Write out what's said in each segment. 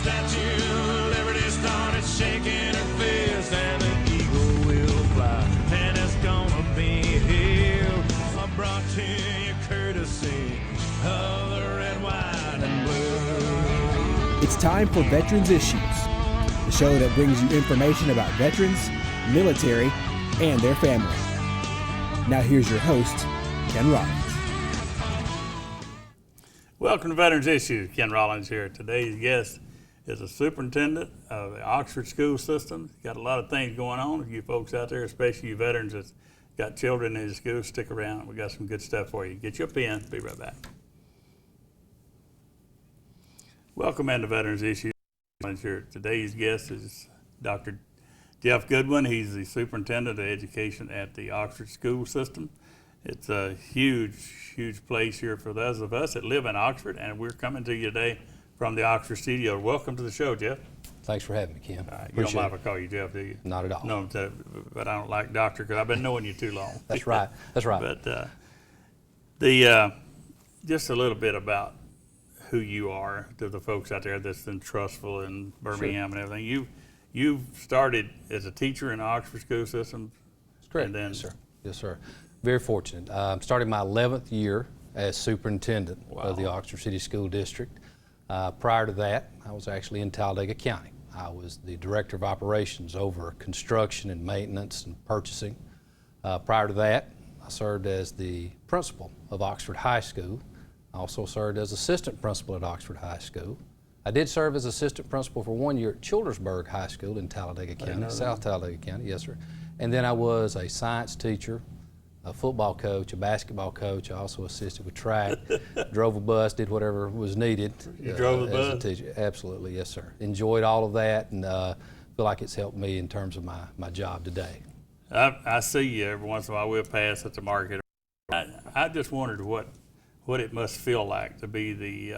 statue, Liberty started shaking her fist, and the eagle will fly, and it's gonna be here. I brought to you courtesy of the red, white, and blue. It's time for Veterans Issues, the show that brings you information about veterans, military, and their family. Now here's your host, Ken Rollins. Welcome to Veterans Issues. Ken Rollins here. Today's guest is the superintendent of the Oxford school system. Got a lot of things going on. You folks out there, especially you veterans that's got children in the school, stick around. We got some good stuff for you. Get your pen. Be right back. Welcome into Veterans Issues. Today's guest is Dr. Jeff Goodwin. He's the superintendent of education at the Oxford school system. It's a huge place here for those of us that live in Oxford, and we're coming to you today from the Oxford studio. Welcome to the show, Jeff. Than's for having me, Ken. You don't mind if I call you Jeff, do you? Not at all. No, but I don't like doctor because I've been knowing you too long. That's right. That's right. But just a little bit about who you are to the folks out there that's in Trussville and Birmingham and everything. You started as a teacher in the Oxford school system. That's correct. And then, yes, sir. Yes, sir. Very fortunate. Started my 11th year as superintendent of the Oxford City School District. Prior to that, I was actually in Talladega County. I was the director of operations over construction and maintenance and purchasing. Prior to that, I served as the principal of Oxford High School. I also served as assistant principal at Oxford High School. I did serve as assistant principal for 1 year at Childersburg High School in Talladega County, South Talladega County, yes sir. And then I was a science teacher, a football coach, a basketball coach. I also assisted with track, drove a bus, did whatever was needed. You drove a bus? As a teacher. Absolutely, yes sir. Enjoyed all of that, and feel like it's helped me in terms of my job today. I see you every once in a while. We'll pass at the market. I just wondered what it must feel like to be the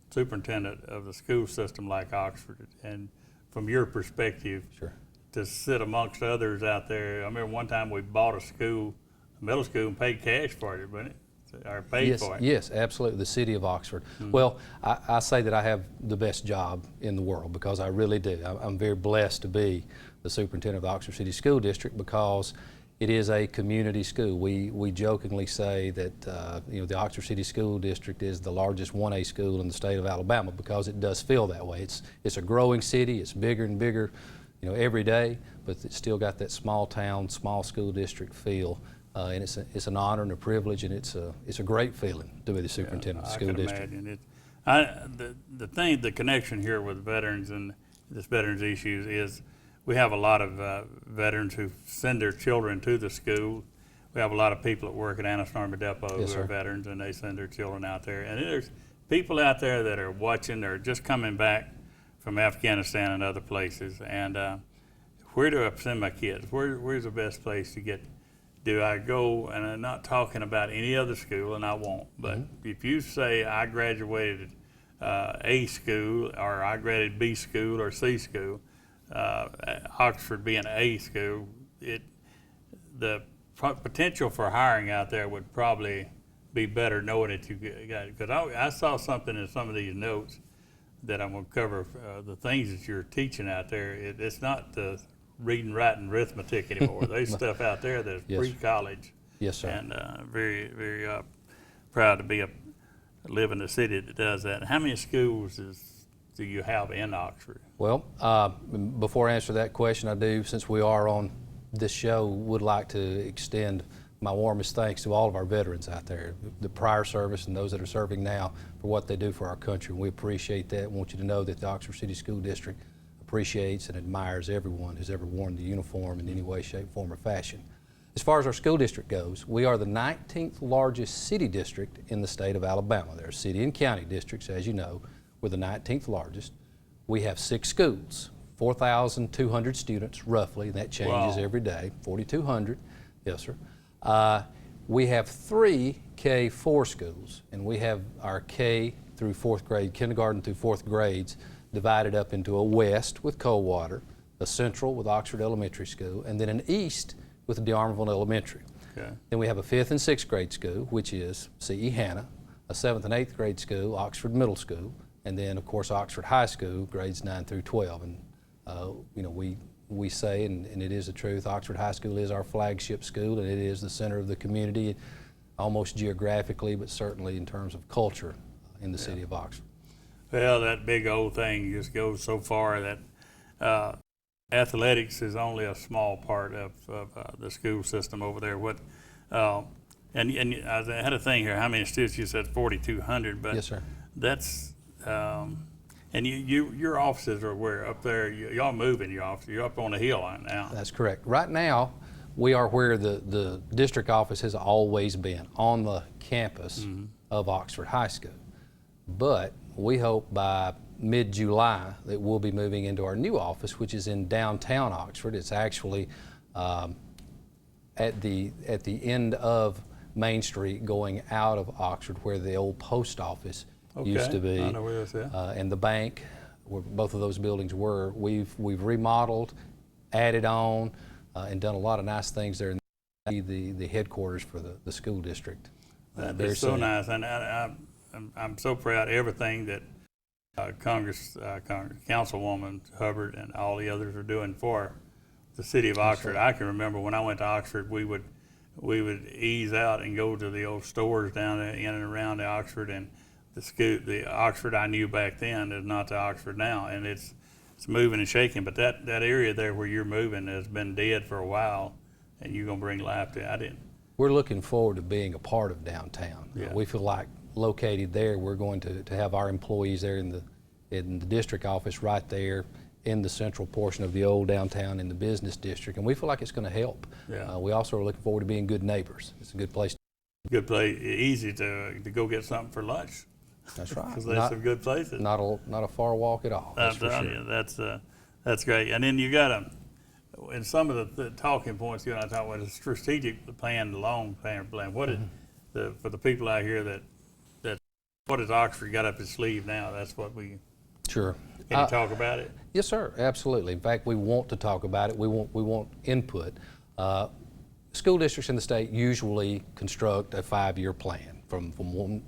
superintendent of the school system like Oxford, and from your perspective, sure, to sit amongst others out there. I remember one time we bought a middle school, and paid cash for it, wasn't it? Or paid for it. Yes, absolutely. The city of Oxford. Mm-hmm. Well, I say that I have the best job in the world because I really do. I'm very blessed to be the superintendent of the Oxford City School District because it is a community school. We jokingly say that the Oxford City School District is the largest 1A school in the state of Alabama because it does feel that way. It's a growing city. It's bigger and bigger, every day, but it's still got that small town, small school district feel. And it's an honor and a privilege, and it's a great feeling to be the superintendent of the school district. Imagine it. The connection here with veterans and this Veterans Issues is we have a lot of veterans who send their children to the school. We have a lot of people that work at Anniston Army Depot who are veterans, and they send their children out there. And there's people out there that are watching, they're just coming back from Afghanistan and other places. And where do I send my kids? Where's the best place to get? Do I go, and I'm not talking about any other school, and I won't, but if you say I graduated A school, or I graduated B school or C school, Oxford being A school, the potential for hiring out there would probably be better knowing that you got it. Because I saw something in some of these notes that I'm going to cover, the things that you're teaching out there. It's not the reading, writing, arithmetic anymore. There's stuff out there that's pre-college. Yes, sir. And very proud to live in a city that does that. How many schools do you have in Oxford? Well, before I answer that question, I do, since we are on this show, would like to extend my warmest thanks to all of our veterans out there, the prior service and those that are serving now, for what they do for our country. We appreciate that. I want you to know that the Oxford City School District appreciates and admires everyone who's ever worn the uniform in any way, shape, form, or fashion. As far as our school district goes, we are the 19th largest city district in the state of Alabama. There are city and county districts, as you know. We're the 19th largest. We have 6 schools, 4,200 students roughly, and that changes every day, 4,200, yes sir. We have 3 K-4 schools, and we have our K through 4th grade, kindergarten through 4th grades, divided up into a west with Coldwater, a central with Oxford Elementary School, and then an east with DeArmonville Elementary. Okay. Then we have a 5th and 6th grade school, which is C.E. Hanna, a 7th and 8th grade school, Oxford Middle School, and then of course Oxford High School, grades 9 through 12. And you know, we say, and it is the truth, Oxford High School is our flagship school, and it is the center of the community, almost geographically, but certainly in terms of culture in the city of Oxford. Well, that big old thing just goes so far that athletics is only a small part of the school system over there. And I had a thing here, how many students? You said 4,200, but Yes, sir. that's, and your offices are where? Up there, y'all moving your office, you're up on the hill now. That's correct. Right now, we are where the district office has always been, on the campus of Oxford High School. But we hope by mid-July that we'll be moving into our new office, which is in downtown Oxford. It's actually at the end of Main Street going out of Oxford, where the old post office used to be. I know where that's at. And the bank, where both of those buildings were. We've remodeled, added on, and done a lot of nice things there. The headquarters for the school district. That is so nice, and I'm so proud of everything that Councilwoman Hubbard and all the others are doing for the city of Oxford. I can remember when I went to Oxford, we would ease out and go to the old stores down there in and around the Oxford, and the Oxford I knew back then is not the Oxford now, and it's moving and shaking. But that area there where you're moving has been dead for a while, and you're gonna bring life to it. We're looking forward to being a part of downtown. Yeah. We feel like located there, we're going to have our employees there in the district office right there in the central portion of the old downtown in the business district, and we feel like it's going to help. Yeah. We also are looking forward to being good neighbors. It's a good place. Good place, easy to go get something for lunch. That's right. Because there's some good places. Not a far walk at all. That's I'm for telling sure. you, that's great. And then you got in some of the talking points you and I talk about, the strategic plan, the long plan. What is for the people out here that what has Oxford got up its sleeve now? That's what we. Sure. Can you talk about it? Yes, sir. Absolutely. In fact, we want to talk about it. We want input. School districts in the state usually construct a 5-year plan from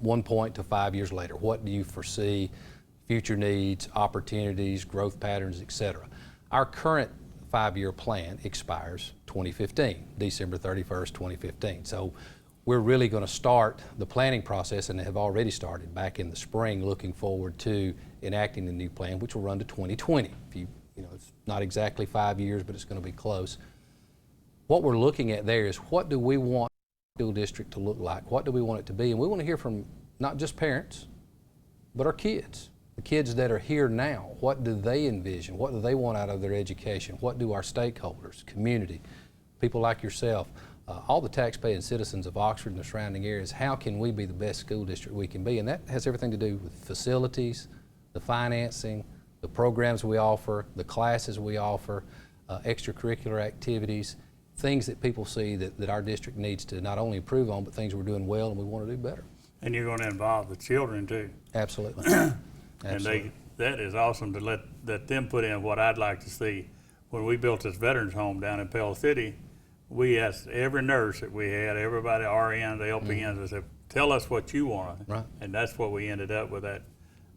one point to 5 years later. What do you foresee? Future needs, opportunities, growth patterns, etc. Our current 5-year plan expires 2015, December 31st, 2015. So we're really going to start the planning process, and have already started back in the spring, looking forward to enacting the new plan, which will run to 2020. It's not exactly 5 years, but it's going to be close. What we're looking at there is, what do we want the school district to look like? What do we want it to be? And we want to hear from not just parents, but our kids. The kids that are here now, what do they envision? What do they want out of their education? What do our stakeholders, community, people like yourself, all the taxpaying citizens of Oxford and the surrounding areas, how can we be the best school district we can be? And that has everything to do with facilities, the financing, the programs we offer, the classes we offer, extracurricular activities, things that people see that our district needs to not only improve on, but things we're doing well and we want to do better. And you're going to involve the children too. Absolutely. And that is awesome to let them put in what I'd like to see. When we built this veterans home down in Pell City, we asked every nurse that we had, everybody, RNs, LPNs, I said, tell us what you want. Right. And that's what we ended up with, that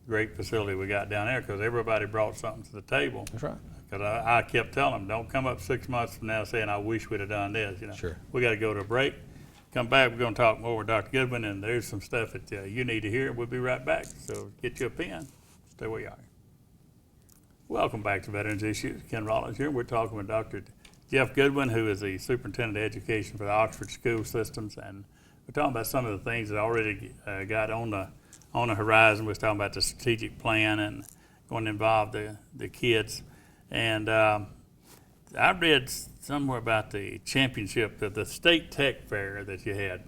great facility we got down there, because everybody brought something to the table. That's right. Because I kept telling them, don't come up 6 months from now saying, I wish we'd have done this. Sure. We got to go to a break. Come back, we're going to talk more with Dr. Goodwin, and there's some stuff that you need to hear. We'll be right back. So get you a pen. Stay where you are. Welcome back to Veterans Issues. Ken Rollins here. We're talking with Dr. Jeff Goodwin, who is the Superintendent of Education for the Oxford School Systems, and we're talking about some of the things that already got on the horizon. We're talking about the strategic plan and going to involve the kids. And I read somewhere about the championship, the state tech fair that you had.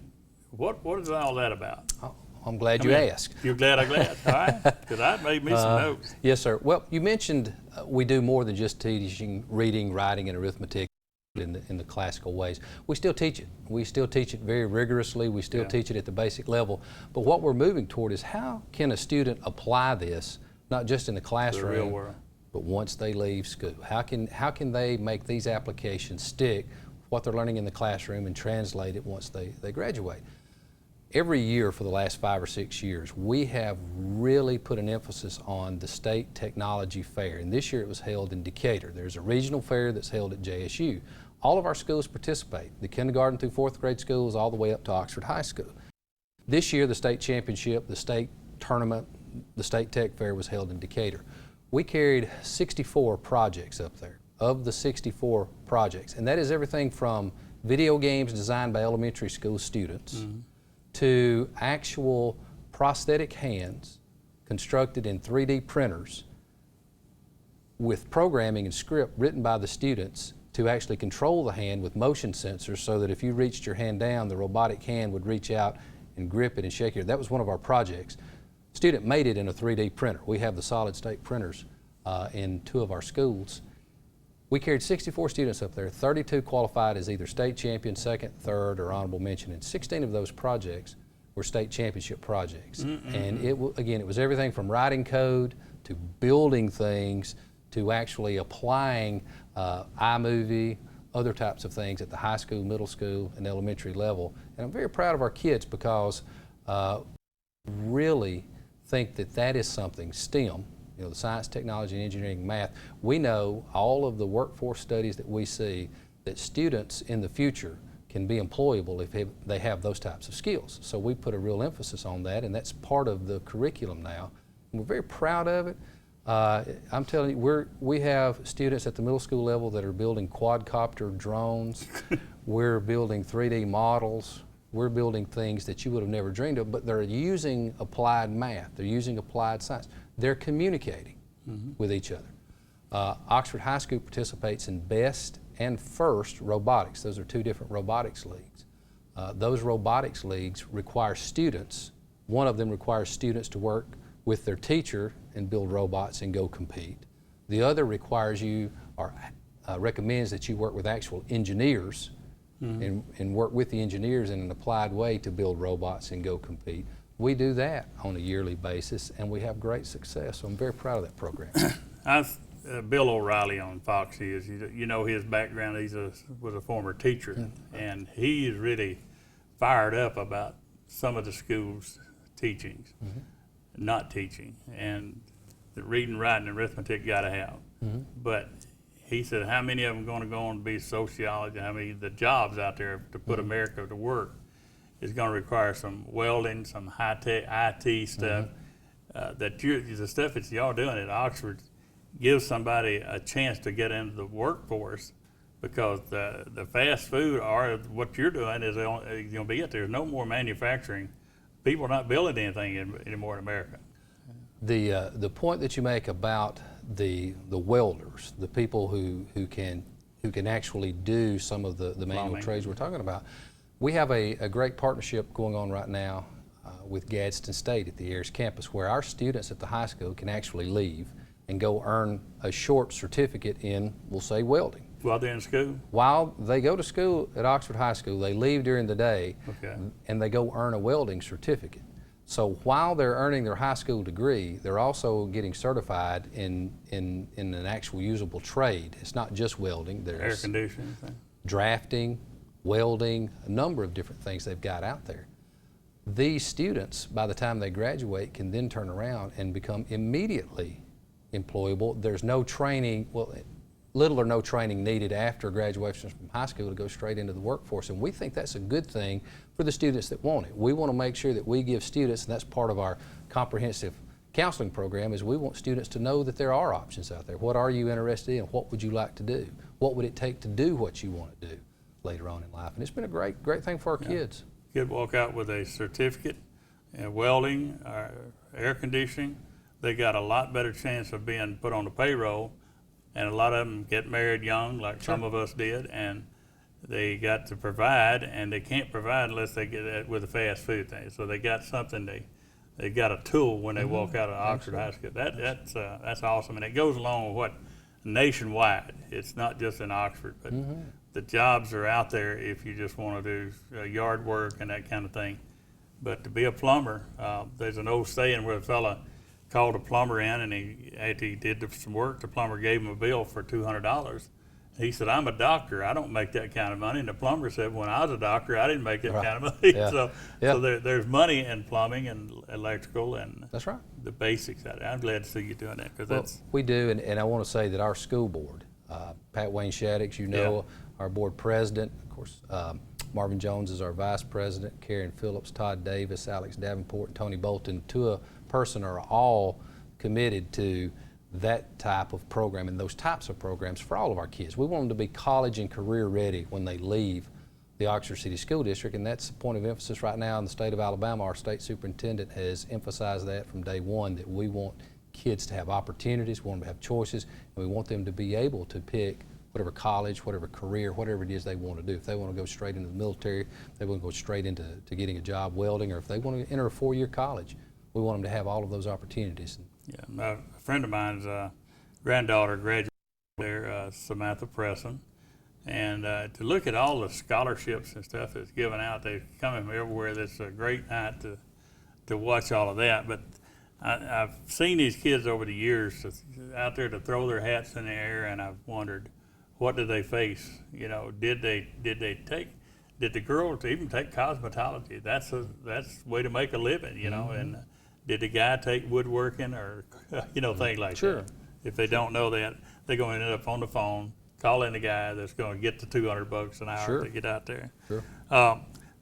What is all that about? Oh, I'm glad you asked. You're glad I'm glad, all right? Because I made me some notes. Yes, sir. Well, you mentioned we do more than just teaching reading, writing, and arithmetic in the classical ways. We still teach it. We still teach it very rigorously. We still teach it at the basic level. But what we're moving toward is, how can a student apply this, not just in the classroom, the real world, but once they leave school? How can they make these applications stick, what they're learning in the classroom, and translate it once they graduate? every year for the last 5 or 6 years, we have really put an emphasis on the State Technology Fair. And this year it was held in Decatur. There's a regional fair that's held at JSU. All of our schools participate, the kindergarten through 4th grade schools all the way up to Oxford High School. This year the state championship, the state tournament, the State Tech Fair was held in Decatur. We carried 64 projects up there, of the 64 projects. And that is everything from video games designed by elementary school students to actual prosthetic hands constructed in 3D printers with programming and script written by the students to actually control the hand with motion sensors so that if you reached your hand down, the robotic hand would reach out and grip it and shake it. That was one of our projects. Student made it in a 3D printer. We have the solid state printers in 2 of our schools. We carried 64 students up there. 32 qualified as either state champion, 2nd, 3rd, or honorable mention, and 16 of those projects were state championship projects. And again, it was everything from writing code to building things to actually applying iMovie, other types of things at the high school, middle school, and elementary level. And I'm very proud of our kids because really think that that is something, STEM, you know, the science, technology, and engineering, math. We know all of the workforce studies that we see that students in the future can be employable if they have those types of skills. So we put a real emphasis on that, and that's part of the curriculum now. And we're very proud of it. I'm telling you, we have students at the middle school level that are building quadcopter drones. We're building 3D models. We're building things that you would have never dreamed of, but they're using applied math. They're using applied science. They're communicating with each other. Oxford High School participates in BEST and FIRST robotics. Those are 2 different robotics leagues. Those robotics leagues require students. One of them requires students to work with their teacher and build robots and go compete. The other requires you or recommends that you work with actual engineers and work with the engineers in an applied way to build robots and go compete. We do that on a yearly basis, and we have great success. So I'm very proud of that program. Bill O'Reilly on Fox News, you know his background, was a former teacher, and he is really fired up about some of the school's teachings, not teaching, and the reading, writing, and arithmetic got to have. But he said, how many of them are going to go on to be sociologists? How many the jobs out there to put America to work is going to require some welding, some high-tech IT stuff. The stuff that y'all doing at Oxford gives somebody a chance to get into the workforce, because the fast food or what you're doing is going to be it. There's no more manufacturing. People are not building anything anymore in America. The point that you make about the welders, the people who can actually do some of the manual trades we're talking about, we have a great partnership going on right now with Gadsden State at the Ayers campus, where our students at the high school can actually leave and go earn a short certificate in, we'll say, welding. While they're in school? While they go to school at Oxford High School, they leave during the day, and they go earn a welding certificate. So while they're earning their high school degree, they're also getting certified in an actual usable trade. It's not just welding. There's air conditioning, drafting, welding, a number of different things they've got out there. These students, by the time they graduate, can then turn around and become immediately employable. There's no training, well, little or no training needed after graduation from high school to go straight into the workforce, and we think that's a good thing for the students that want it. We want to make sure that we give students, and that's part of our comprehensive counseling program, is we want students to know that there are options out there. What are you interested in? What would you like to do? What would it take to do what you want to do later on in life? And it's been a great thing for our kids. Kid walk out with a certificate in welding, air conditioning. They got a lot better chance of being put on the payroll, and a lot of them get married young, like some of us did, and they got to provide, and they can't provide unless they get it with a fast food thing. So they got something, they got a tool when they walk out of Oxford High School. That's awesome, and it goes along with what nationwide. It's not just in Oxford, but the jobs are out there if you just want to do yard work and that kind of thing. But to be a plumber, there's an old saying where a fella called a plumber in, and after he did some work, the plumber gave him a bill for $200, he said, I'm a doctor. I don't make that kind of money. And the plumber said, when I was a doctor, I didn't make that kind of money. Yeah. So there's money in plumbing and electrical and That's right. the basics of it. I'm glad to see you doing that because We do, and I want to say that our school board, Pat Wayne Shaddix, our board president, of course, Marvin Jones is our vice president, Karen Phillips, Todd Davis, Alex Davenport, and Tony Bolton, to a person, are all committed to that type of program and those types of programs for all of our kids. We want them to be college and career ready when they leave the Oxford City School District, and that's the point of emphasis right now in the state of Alabama. Our state superintendent has emphasized that from day one, that we want kids to have opportunities, we want them to have choices, and we want them to be able to pick whatever college, whatever career, whatever it is they want to do. If they want to go straight into the military, if they want to go straight into getting a job welding, or if they want to enter a 4-year college, we want them to have all of those opportunities. Yeah, a friend of mine's granddaughter graduated there, Samantha Presson, and to look at all the scholarships and stuff that's given out, they're coming from everywhere. That's a great night to watch all of that. But I've seen these kids over the years out there to throw their hats in the air, and I've wondered, what did they face? You know, did the girls even take cosmetology? That's a way to make a living, you know, and did the guy take woodworking or, things like that? If they don't know that, they're going to end up on the phone calling the guy that's going to get the $200 an hour to get out there.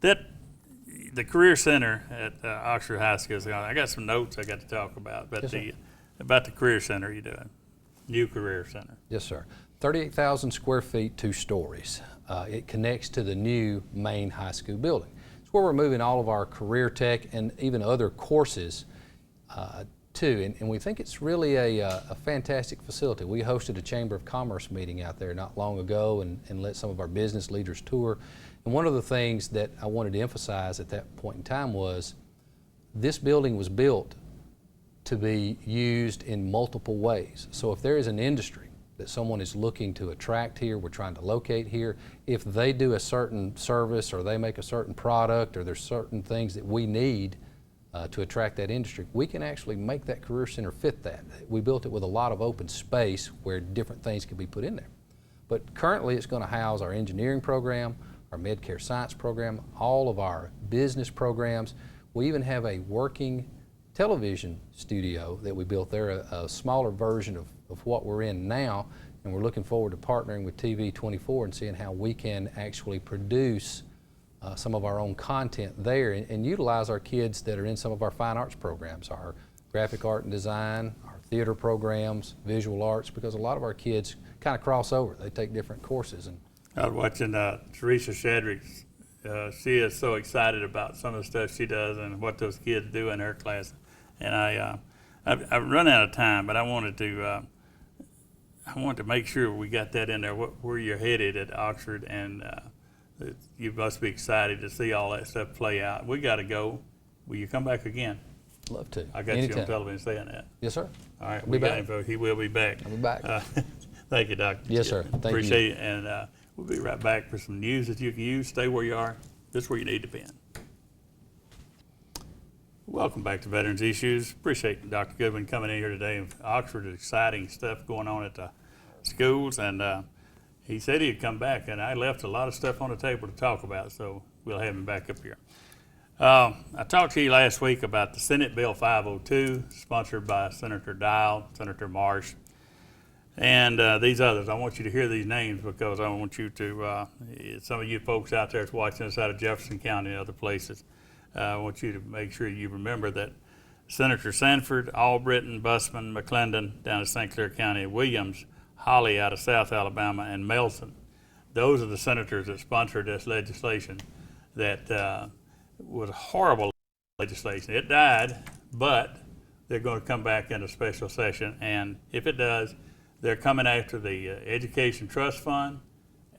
The Career Center at Oxford High School, I got some notes I got to talk about, but about the Career Center you're doing, new Career Center. Yes, sir. 38,000 square feet, 2 stories. It connects to the new main high school building. It's where we're moving all of our career tech and even other courses to, and we think it's really a fantastic facility. We hosted a Chamber of Commerce meeting out there not long ago and let some of our business leaders tour. And one of the things that I wanted to emphasize at that point in time was this building was built to be used in multiple ways. So if there is an industry that someone is looking to attract here, we're trying to locate here, if they do a certain service or they make a certain product or there's certain things that we need to attract that industry, we can actually make that Career Center fit that. We built it with a lot of open space where different things can be put in there. But currently it's going to house our engineering program, our Medcare science program, all of our business programs. We even have a working television studio that we built there, a smaller version of what we're in now, and we're looking forward to partnering with TV24 and seeing how we can actually produce some of our own content there and utilize our kids that are in some of our fine arts programs, our graphic art and design, our theater programs, visual arts, because a lot of our kids kind of cross over. They take different courses. And I was watching Teresa Shadrick. She is so excited about some of the stuff she does and what those kids do in her class. And I've run out of time, but I wanted to make sure we got that in there, where you're headed at Oxford, and you must be excited to see all that stuff play out. We got to go. Will you come back again? Love to. I got Anytime. you on television saying that. Yes, sir. All right, I'll be back. He will be back. I'll be back. Thank you, Doctor. Yes, sir. Thank Appreciate it, and we'll be right back for some news that you can use. Stay where you are. This is where you need to be in. Welcome back to Veterans Issues. Appreciate Dr. Goodwin coming in here today. Oxford is exciting stuff going on at the schools, and he said he'd come back, and I left a lot of stuff on the table to talk about, so we'll have him back up here. I talked to you last week about the Senate Bill 502, sponsored by Senator Dial, Senator Marsh, and these others. I want you to hear these names because I want you to, some of you folks out there that's watching us out of Jefferson County and other places, I want you to make sure you remember that Senator Sanford, Albritton, Busman, McClendon down in St. Clair County, Williams, Holly out of South Alabama, and Melson. Those are the senators that sponsored this legislation that was horrible legislation. It died, but they're going to come back in a special session, and if it does, they're coming after the Education Trust Fund,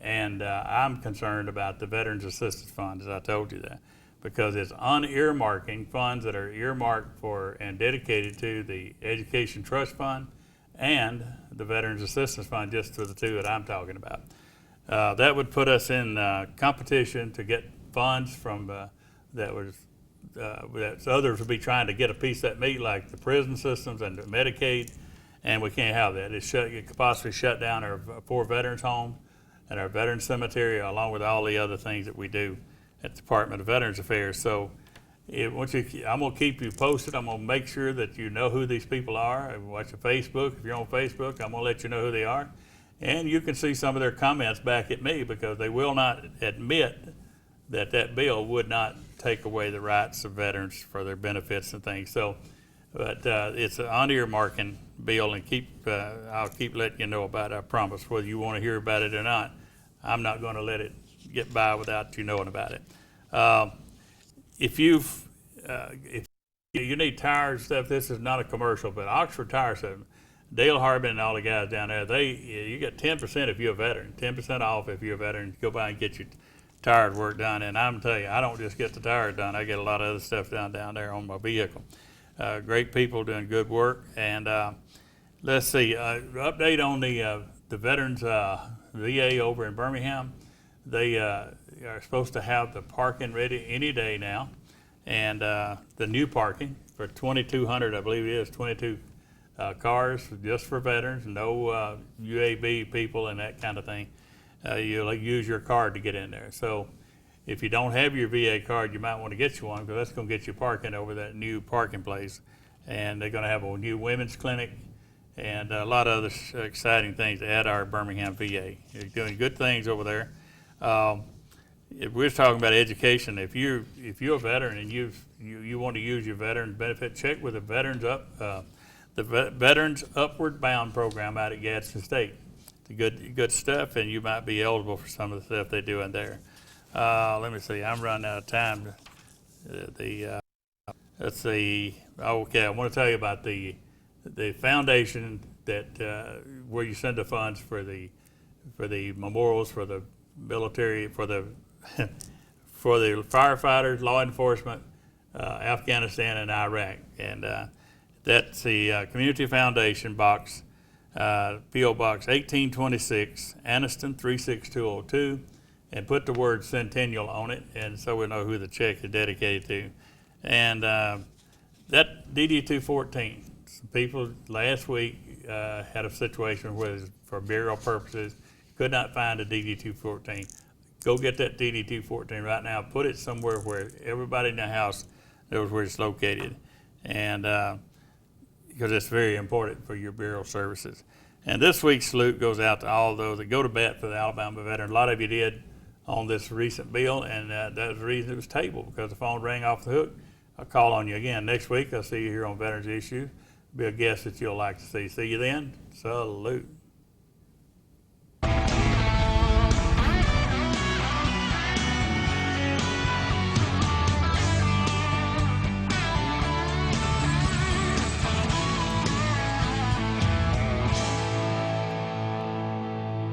and I'm concerned about the Veterans Assistance Fund, as I told you that, because it's unearmarking funds that are earmarked for and dedicated to the Education Trust Fund and the Veterans Assistance Fund, just for the two that I'm talking about. That would put us in competition to get funds from that others would be trying to get a piece of that meat, like the prison systems and the Medicaid, and we can't have that. It could possibly shut down our 4 veterans homes. at our Veterans Cemetery, along with all the other things that we do at the Department of Veterans Affairs. So I'm going to keep you posted. I'm going to make sure that you know who these people are. Watch your Facebook. If you're on Facebook, I'm going to let you know who they are. And you can see some of their comments back at me, because they will not admit that that bill would not take away the rights of veterans for their benefits and things. So, but it's an on-earmarking bill, and I'll keep letting you know about it, I promise, whether you want to hear about it or not. I'm not going to let it get by without you knowing about it. If you need tires and stuff, this is not a commercial, but Oxford Tire System, Dale Harbin and all the guys down there, you get 10% if you're a veteran, 10% off if you're a veteran. Go by and get your tires work done. And I'm telling you, I don't just get the tires done. I get a lot of other stuff done down there on my vehicle. Great people doing good work. And let's see, update on the veterans VA over in Birmingham. They are supposed to have the parking ready any day now, and the new parking for 2,200, I believe it is, 22 cars just for veterans, no UAB people and that kind of thing. You'll use your card to get in there. So if you don't have your VA card, you might want to get you one, because that's going to get you parking over that new parking place. And they're going to have a new women's clinic and a lot of other exciting things at our Birmingham VA. They're doing good things over there. If we're talking about education, if you're a veteran and you want to use your veteran benefit, check with the Veterans Upward Bound program out at Gadsden State. It's good stuff, and you might be eligible for some of the stuff they do in there. Let me see. I'm running out of time. Let's see. Okay, I want to tell you about the foundation that where you send the funds for the memorials for the military, for the for the firefighters, law enforcement, Afghanistan and Iraq, and that's the Community Foundation box, P.O. Box 1826, Anniston 36202, and put the word Centennial on it, and so we know who the check is dedicated to. And that DD-214, some people last week had a situation where, for burial purposes, could not find a DD-214. Go get that DD-214 right now. Put it somewhere where everybody in the house knows where it's located, and because it's very important for your burial services. And this week's salute goes out to all those that go to bat for the Alabama veteran. A lot of you did on this recent bill, and that was the reason it was tabled, because the phone rang off the hook. I'll call on you again next week. I'll see you here on Veterans Issues. Be a guest that you'll like to see. See you then. Salute.